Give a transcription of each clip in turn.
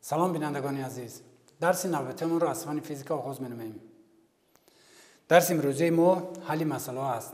سلام بینندگان عزیز، درس نوبتمون رو از فن فیزیک آغاز می‌نماییم. درس امروزی ما حل مسئله است.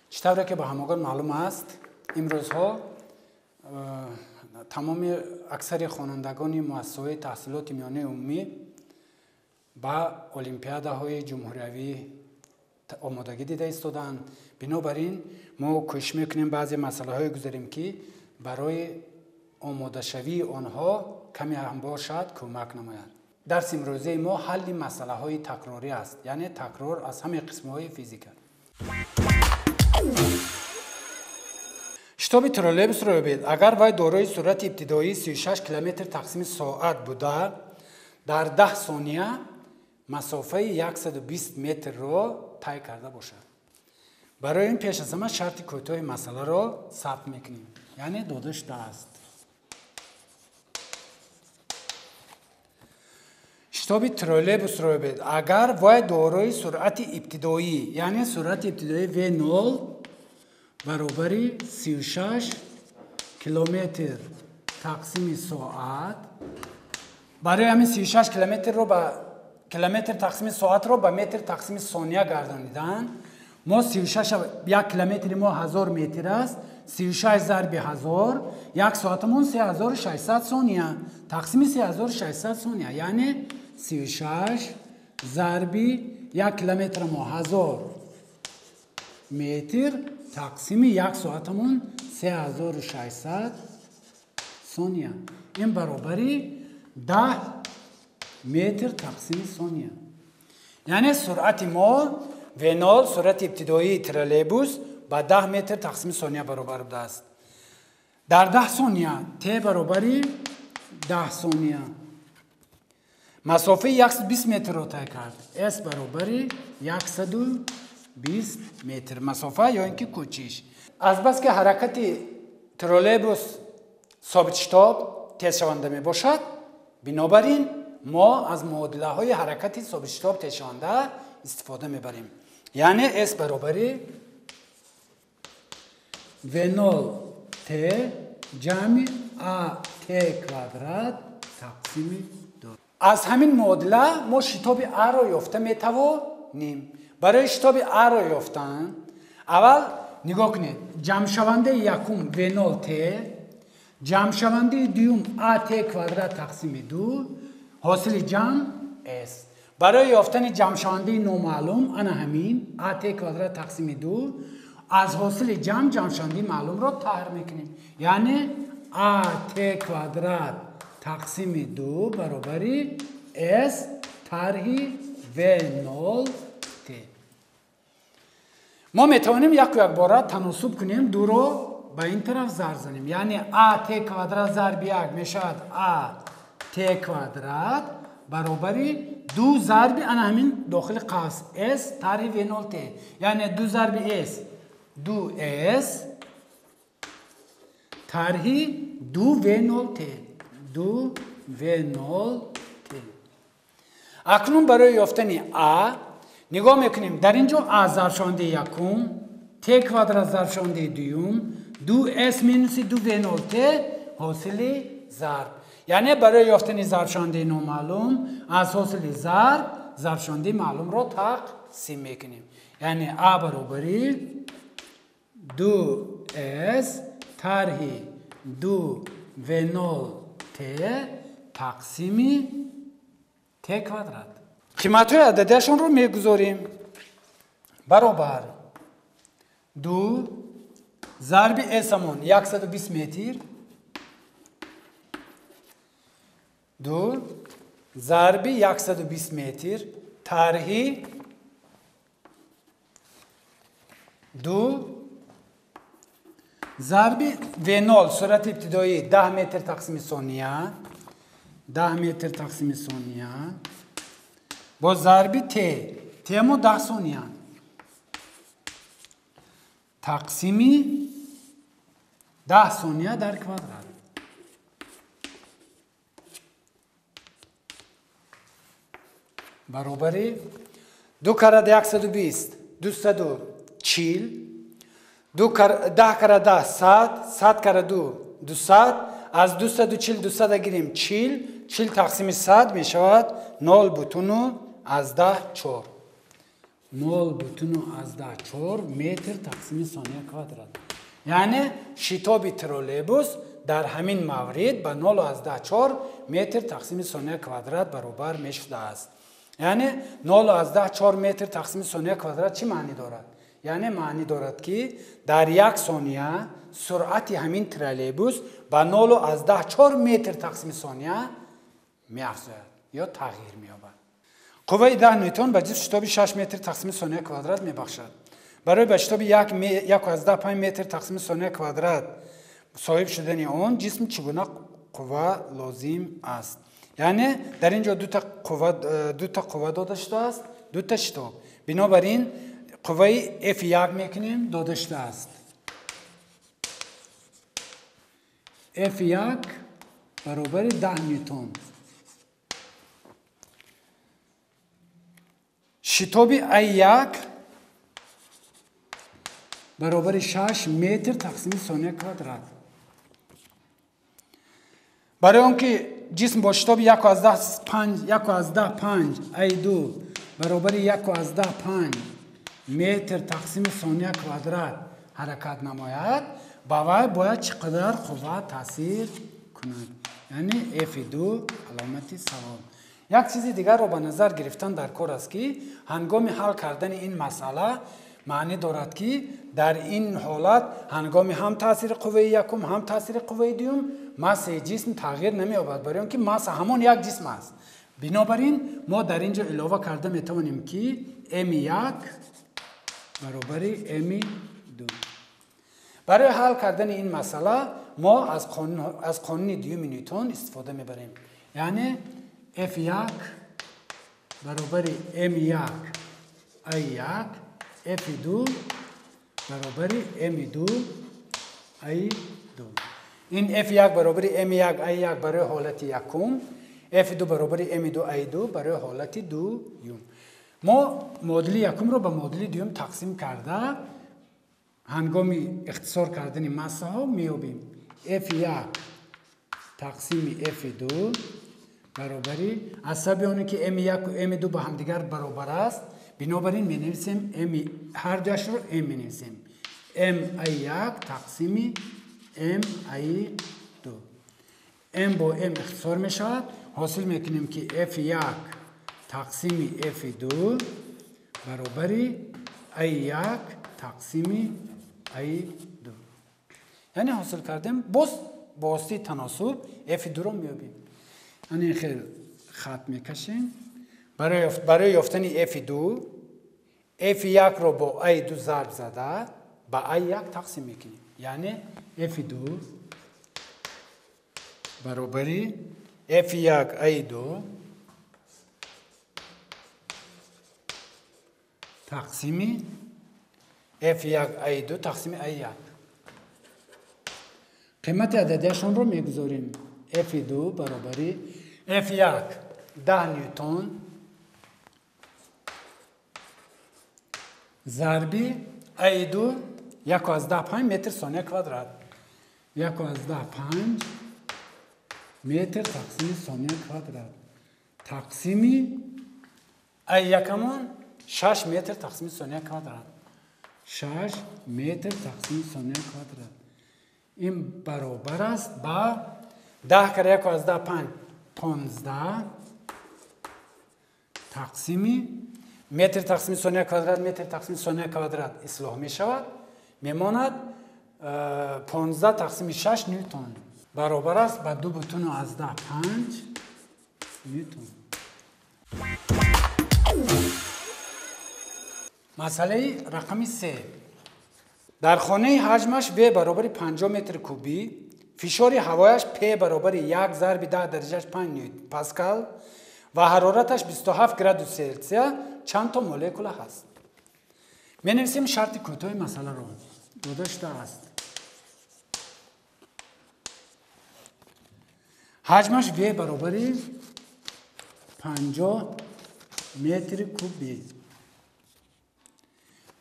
چطوری که به همگان معلوم است، امروزها تمام اکثر خوانندگان مؤسسه‌های تحصیلات میانه عمومی با المپیادهای جمهوری آمادگی دیده ایستادند. بنابراین ما کوشش میکنیم بعضی مسائل گذاریم که برای آماده شوی آنها کمی هم باشد کمک نماید. درس امروزی ما حل مسئله های تکراری است، یعنی تکرار از همه قسم های فیزیک. شتاب ترولبوس رو ببینید. اگر وای دارای سرعت ابتدایی 36 کیلومتر تقسیم ساعت بوده، در 10 ثانیه مسافه 120 متر را طی کرده باشد. برای این پیش از همه شرط کوتاه مسئله را ثبت میکنیم، یعنی داده شده است. شتاب ترولبوس رو ببینید. اگر وای دارای سرعت ابتدایی، یعنی سرعت ابتدایی V0 برابری 36 کیلومتر تقسیم ساعت، برای همین 36 کیلومتر رو با کیلومتر تقسیم ساعت رو به متر تقسیم ثانیه گردانیدن. ما 36 یک کیلومتر ما 1000 متر است، 36 ضرب 1000 یک ساعتمون 3600 ثانیه تقسیم 3600 ثانیه، یعنی 36 ضرب یک کیلومتر ما 1000 متر تقسیم یک ساعتمون 3600 ثانیه. این برابری 10 متر تقسیم ثانیه. یعنی سرعت ما V0 سرعت ابتدایی ترولبوس با 10 متر تقسیم ثانیه برابر بوده است. در 10 ثانیه T برابری 10 ثانیه مسافه 120 متر را طی کرد. S برابری 120 متر مسافه یا اینکه کوچیش. از بس که حرکت ترولبوس ثابت شتاب تیز شونده می باشد، بنابراین ما از معادله های حرکت ثابت شتاب تیز شونده استفاده می بریم. یعنی S برابری V0 T جمع A T کوادرات تقسیم 2. از همین معادله ما شتاب A را یافته می توانیم. برای شتاب A را یافتن اول نگاه کنید. جمع شونده یکم V0 T جمع شونده دوم A T کوادرات تقسیم 2 حاصل جمع S. برای یافتن جمع شونده نامعلوم انا همین A T کوادرات تقسیم 2 از حاصل جمع شونده معلوم را طرح میکنیم، یعنی A T کوادرات تقسیم 2 برابری S طرح V0 T. ما میتوانیم یک بار تناسب کنیم، دو رو به این طرف ضرب زنیم، یعنی A T کوادرات ضرب 1 میشد A T کوادرات برابری 2 ضرب انا همین داخل قوس S طرح V0 T، یعنی 2 ضرب S 2S طرح 2 V0 T 2 V0 T. اکنون برای یافتن A نگاه میکنیم. در اینجا A ضرب شونده یکم T کوادرات ضرب شونده دوم 2S مینوس 2 V0 T حاصل ضرب. یعنی برای یافتن ضرب شونده نامعلوم از حاصل ضرب شونده معلوم را تقسیم میکنیم، یعنی A برابری 2S طرح 2 V0 T تقسیم T کوادرات. قیمت های عددیشون رو میگذاریم. برابر 2 ضرب S همون 120 متر 2 ضرب 120 متر طرح 2 ضرب V0 سرعت ابتدایی 10 متر تقسیم ثانیه 10 متر تقسیم ثانیه با ضرب T ما 10 ثانیه تقسیم 10 ثانیه در کوادرات. برابر 2 کرده 120 240 10 کرده 100 100 کرده 200 از 240 200 گیریم 40 تقسیم 100 می شود 0.14 0.14 متر تقسیم ثانیه کوادرات. یعنی شتاب ترولیبوس در همین مورد به 0.14 متر تقسیم ثانیه کوادرات برابر می شده است. یعنی 0.14 متر تقسیم ثانیه کوادرات چی معنی دارد؟ یعنی معنی دارد که در یک ثانیه سرعت همین ترولیبوس به 0.14 متر تقسیم ثانیه می افزاید یا تغییر می یابد. قوه 10 نیوتن به جسم شتاب 6 متر تقسیم ثانیه کوادرات می بخشد. برای به شتاب 1.5 متر تقسیم ثانیه کوادرات صاحب شدن آن جسم چگونه قوه لازم است؟ یعنی در اینجا دو تا قوه داده شده است، 2 تا شتاب. بنابراین قوه F1 میکنیم داده شده است. F1 برابر 10 نیوتن. شتاب I1 برابر 6 متر تقسیم ثانیه کوادرات. برای آنکه جسم با شتاب 1.5 I2 برابر 1.5 متر تقسیم ثانیه کوادرات حرکت نماید، باید چقدر قوه تاثیر کند. یعنی F2 علامت سوال. یک چیز دیگر رو به نظر گرفتن در کار است که هنگام حل کردن این مسئله معنی دارد که در این حالت هنگام هم تاثیر قوه یکم هم تاثیر قوه دوم ماسه جسم تغییر نمی‌یابد، برای اینکه ماسه همان یک جسم است. بنابراین ما در اینجا علاوه کرده میتوانیم که M1 برابر M2. برای حل کردن این مسئله ما از قانون دیوم نیوتن استفاده میبریم. یعنی F1 برابر M1 I1 F2 برابر M2 I2. این F1 برابر M1 I1 برای حالت یکم، F2 برابر M2 I2 برای حالت دوم. ما مدل یکم رو به مدل دوم تقسیم کرده هنگام اختصار کردن ماسه ها میابیم. F1 تقسیم F2 برابری از سبب که M1 و M2 با هم دیگر برابر است، بنابراین می نویسیم هر جاش رو M می نویسیم. MI1 تقسیم MI2. M با M اختصار می شود، حاصل می کنیم که F1 تقسیم F2 برابری I1 تقسیم I2. یعنی حاصل کردیم با واسطه تناسب F2 رو می یابیم. یعنی خیلی خط می کشیم. برای یافتن F2 F1 رو با I2 ضرب زده با I1 تقسیم میکنیم. یعنی F2 برابری F1 I2 تقسیم F1 I2 تقسیم I1. قیمت عددیشون رو میگذاریم. F2 برابری F1 10 نیوتن ضربی I2 1.15 متر ثانیه کوادرات. 1.15 متر تقسیم ثانیه کوادرات تقسیمی I1 کمان 6 متر تقسیم ثانیه کوادرات. 6 متر تقسیم ثانیه کوادرات. این برابر است با 10 کرده 1.15 15 تقسیمی متر تقسیم ثانیه کوادرات متر تقسیم ثانیه کوادرات اصلاح می شود، میماند 15 تقسیم 6 نیوتن برابر است با 2.15 نیوتن. مسئله رقم 3. در خانه حجمش V برابر 50 متر کوبی، فشار هوایش P برابر 1 ضرب 10 درجهش 5 نیوتن پاسکال و حرارتش 27 گراد سلسیوس چند تا مولکول هست. می نویسیم شرط کوتاه مسئله رو. داده شده است. حجمش V برابر 50 متر کوبی.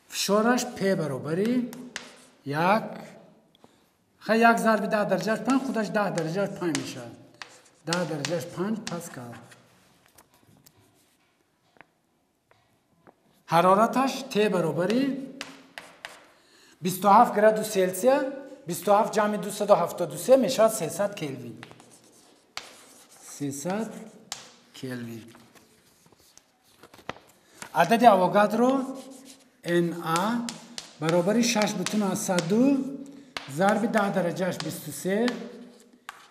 فشارش P برابری یک ضرب 10 درجهش 5 خودش 10 درجهش 5 میشه. 10 درجهش 5 پاسکال. حرارتش T برابری 27 گراد سلسیه 27 جمع 273 میشه 300 کلوین. 300 کلوین. عدد آووگادرو Na برابری 6.102 ضرب 10 درجهش 23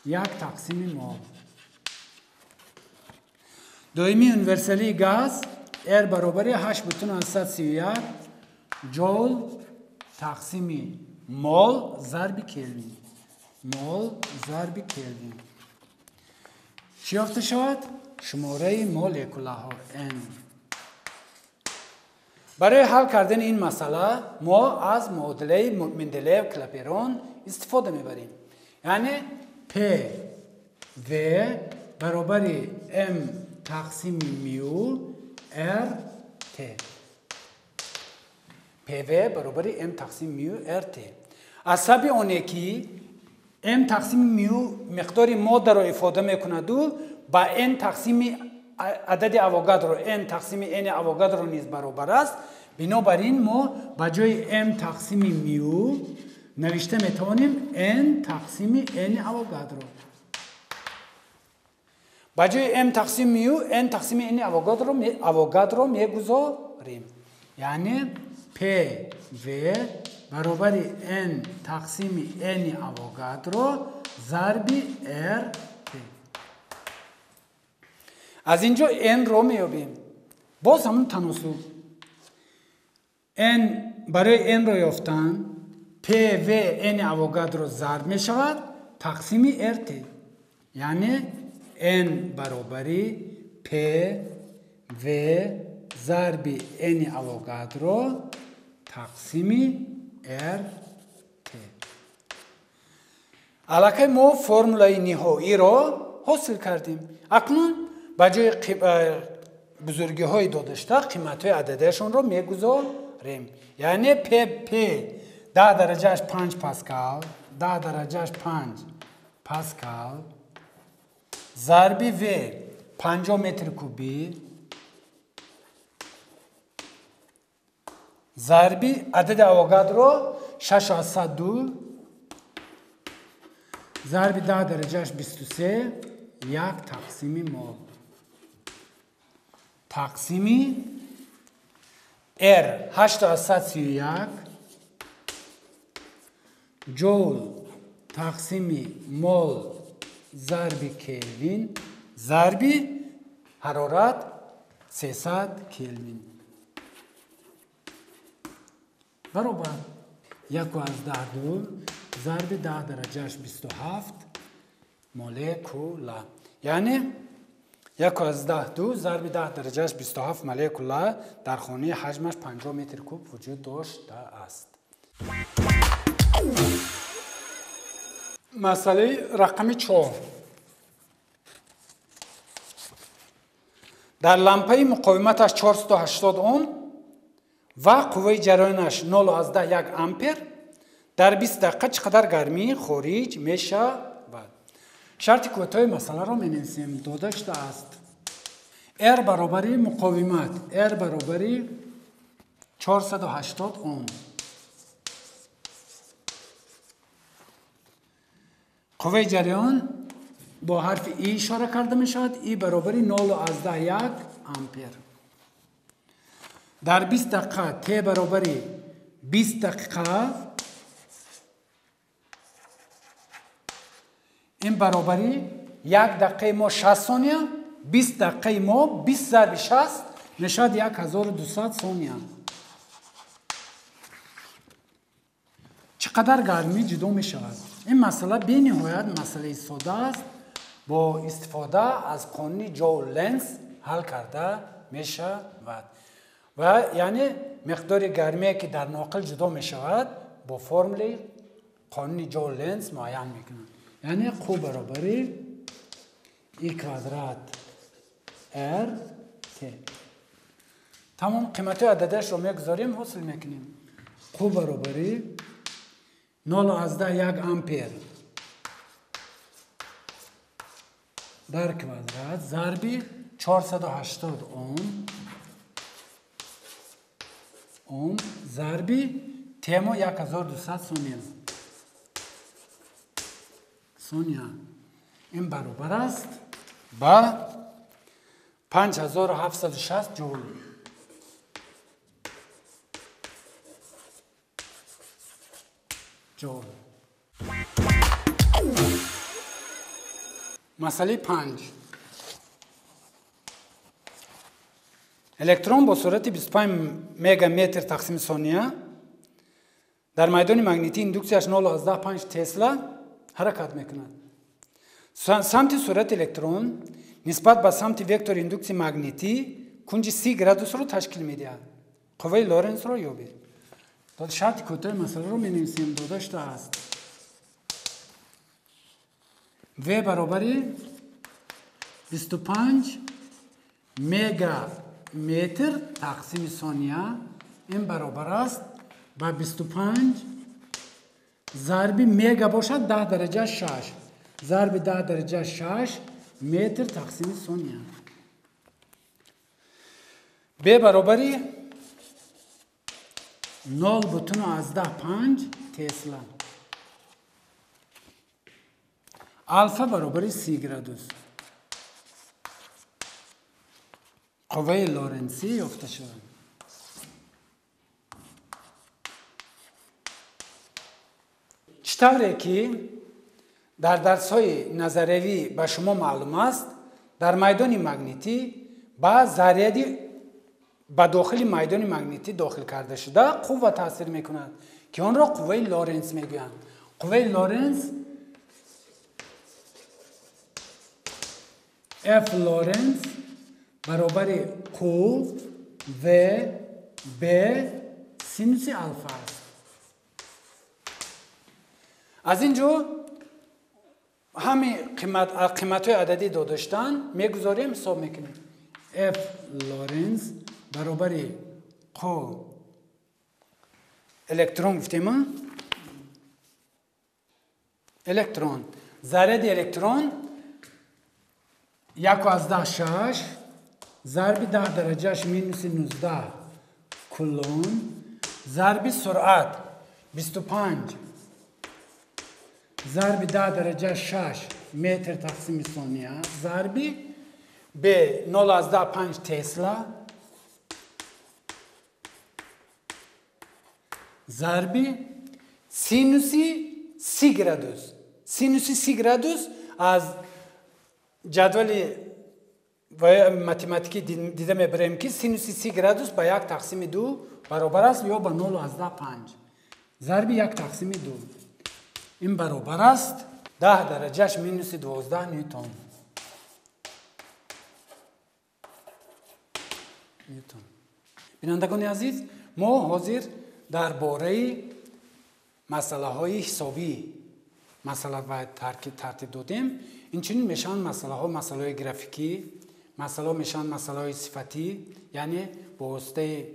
یک تقسیم مول. دومی یونیورسالی گاز R برابری 8.131 جول تقسیم مول ضرب کلوین. مول ضرب کلوین. چی یافته شد؟ شماره مولکولها N. برای حل کردن این مسئله ما از معادله مندلیف کلاپیرون استفاده میبریم. یعنی P V برابر M تقسیم میو R T. P V برابر M تقسیم میو R T. عصب اونه که M تقسیم میو مقدار ماده را افاده میکند و با N تقسیم عدد آووگادرو N تقسیم N آووگادرو نیز برابر است. بنابراین ما با جای M تقسیم میو نوشته میتوانیم N تقسیم N آووگادرو. با جای M تقسیم میو N تقسیم N آووگادرو میگذاریم. یعنی P V برابر N تقسیم N آووگادرو ضرب R T. از اینجا N رو میابیم. باز همون تناسب. N برای N رو یافتن P V N آووگادرو ضرب می شود تقسیم R T. یعنی N برابری P V ضرب N آووگادرو تقسیم R T. علاقه ما فرمولای نهایی را حاصل کردیم. اکنون با جای بزرگی های دادشته قیمت های عددشون رو میگذاریم. یعنی P 10 درجهش 5 پاسکال 10 درجهش 5 پاسکال ضرب V 50 متر کوبی ضرب عدد آووگادرو 602 ضرب 10 درجهش 23 یک تقسیم مول. تقسیمی R 831 جول تقسیم مول ضرب کلوین ضرب حرارت 300 کلوین برابر 1/10 ضرب 10 درجهش 27 مولکولا. یعنی 1/10 ضرب 10 درجهش 27 مولکولا در خانه حجمش 50 متر کوب وجود داشته است. مسئله رقم 4. در لامپه مقاومتش 480 اوم و قوه جریانش 0.1 امپر در 20 دقیقه چقدر گرمی خارج میشه؟ شرط کوتاه مسئله را می‌نویسیم. داده شده است R برابری مقاومت R برابری 480 اوم. قوه جریان با حرف E اشاره کرده می شود. E برابری 0.1 امپر. در 20 دقیقه T برابری 20 دقیقه این برابری 1 دقیقه ما 60 ثانیه 20 دقیقه ما 20 ضرب 60 میشد 1200 ثانیه. چقدر گرمی جدا می شود؟ این مسئله به نهایت مسئله ساده است. با استفاده از قانون جول لنز حل کرده می شود و یعنی مقدار گرمی که در ناقل جدا می شود با فرمول قانون جول لنز معین می کنند. یعنی قو برابری ای کوادرات R T. تمام قیمت عددش رو میگذاریم حاصل میکنیم. قو برابری 0.1 امپیر در کوادرات ضربی 480 اوم ضربی تیما 1200 ثانیه. این برابر است با 5760 جول. مسئله 5. الکترون با سرعت 25 مگامتر تقسیم ثانیه در میدان مغناطیسی ایندوکسیش 0.5 تسلا حرکت میکند. سمت سرعت الکترون نسبت به سمت وکتور ایندوکسی مغناطیسی کنج 30 گرادوس رو تشکیل میدهد. قوه لورنس رو یابید. داد شرط کوتاه مسئله رو مینویسیم. داداشته است و برابری 25 مگامتر تقسیم ثانیه. این برابر است با 25 ضرب مگا باشد 10 درجه 6 ضرب 10 درجه 6 متر تقسیم ثانیه. ب برابری 0.5 تسلا. الفا برابر 30 گرادوس. قوه لورنسی یافته شد. چطوره که در درس‌های نظریوی به شما معلوم است در میدان مغناطیسی با ذره‌ای به داخل میدان مغناطیسی داخل کرده شده قوه تاثیر میکند که آن را قوه لورنس میگویند. قوه لورنس F لورنس برابر قو و ب سینوس الفا است. از اینجا همه قیمت های عددی داداشتن میگذاریم حساب میکنیم. F لورنس برابر قو الکترون گفتیم الکترون ذره الکترون 1.6 ضرب 10 درجهش مینوس 19 کولون ضرب سرعت 25 ضرب 10 درجه 6 متر تقسیم ثانیه ضرب به 0.5 تسلا ضرب سینوسی 30 گرادوس. سینوسی 30 گرادوس از جدول و متماتیکی دیده میبریم که سینوسی 30 گرادوس به 1 تقسیم 2 برابر است یا به 0.5 ضرب 1 تقسیم 2. این برابر است 10 درجهش مینوس 12 نیوتن. بینندگان عزیز ما حاضر درباره مسئله های حسابی مسئله و ترتیب دادیم. اینچنین میشن مسئله ها مسئله های گرافیکی، مسئله ها میشن مسئله های صفتی، یعنی با واسطه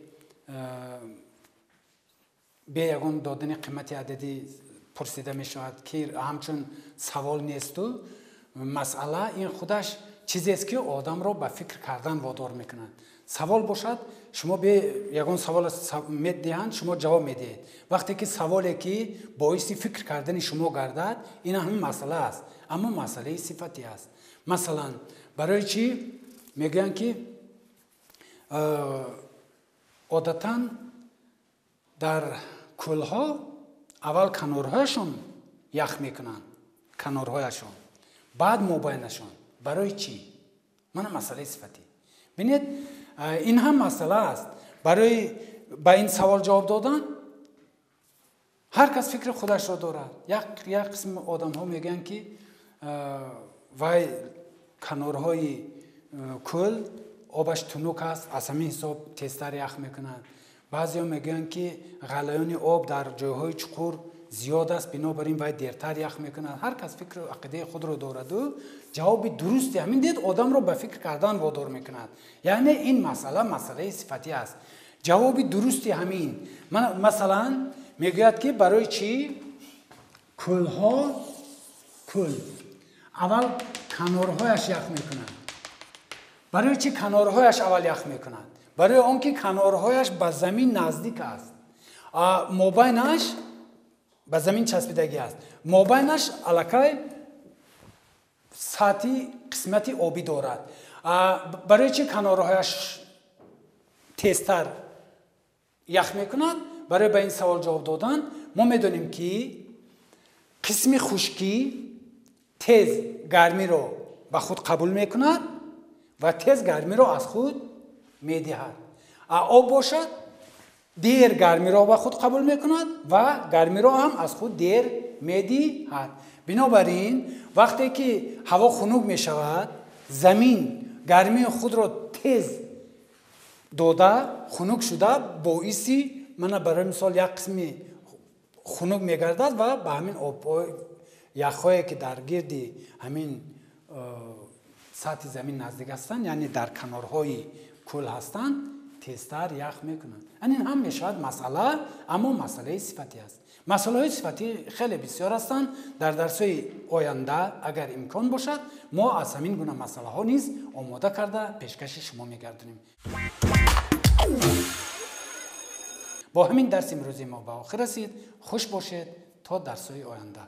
به یگان دادن قیمت عددی پرسیده می شود که همچون سوال نیست و مسئله این خودش چیزی است که آدم را به فکر کردن وادار میکند. سوال باشد شما به یگان سوال میدهند شما جواب میدهید. وقتی که سوالی که باعث فکر کردن شما گردد این هم مسئله است، اما مسئله صفتی است. مثلا برای چی میگن که عادتا در کلها اول کنارهایشون یخ میکنن، کنارهایشون بعد مابینشون. برای چی؟ من مسئله صفتی. ببینید این هم مسئله است. برای با این سوال جواب دادن هر کس فکر خودش را دارد. یک قسم آدم ها میگن که وای کنارهای کل آبش تنوک است، از همین حساب تیزتر یخ میکنند. بعضی ها میگن که غلیان آب در جایهای چقور زیاد است بنابراین باید دیرتر یخ میکند. هر کس فکر و عقیده خود رو دارد و جواب درستی همین دید آدم رو به فکر کردن وادار میکند. یعنی این مسئله صفتی است. جواب درستی همین. مثلا میگوید که برای چی کلها کل اول کنارهایش یخ میکنند. برای چی کنارهایش اول یخ میکنند؟ برای آنکه کنارهایش به زمین نزدیک است، مابینش به زمین چسبیدگی است، مابینش الکی سطحی قسمتی آبی دارد. برای چی کنارهایش تیزتر یخ میکند؟ برای به این سوال جواب دادن ما میدونیم که قسم خشکی تیز گرمی رو به خود قبول میکند و تیز گرمی رو از خود میدهد. آب باشد دیر گرمی را به خود قبول میکند و گرمی را هم از خود دیر میدهد. بنابراین وقتی که هوا خنک میشود زمین گرمی خود را تیز داده خنک شده باعثی برای مثال یک قسمی خنک میگردد و به همین یخهایی که در گرد همین سطح زمین نزدیک هستند یعنی در کنارهای کل هستند تیزتر یخ میکنند. این هم میشود مسئله، اما مسئله صفتی است. مسئله های صفتی خیلی بسیار هستند. در درس‌های آینده اگر امکان باشد ما از همین گونه مسئله ها نیز آماده کرده پیشکش شما میگردونیم. با همین درس امروزی ما به آخر رسید. خوش باشید تا درس‌های آینده.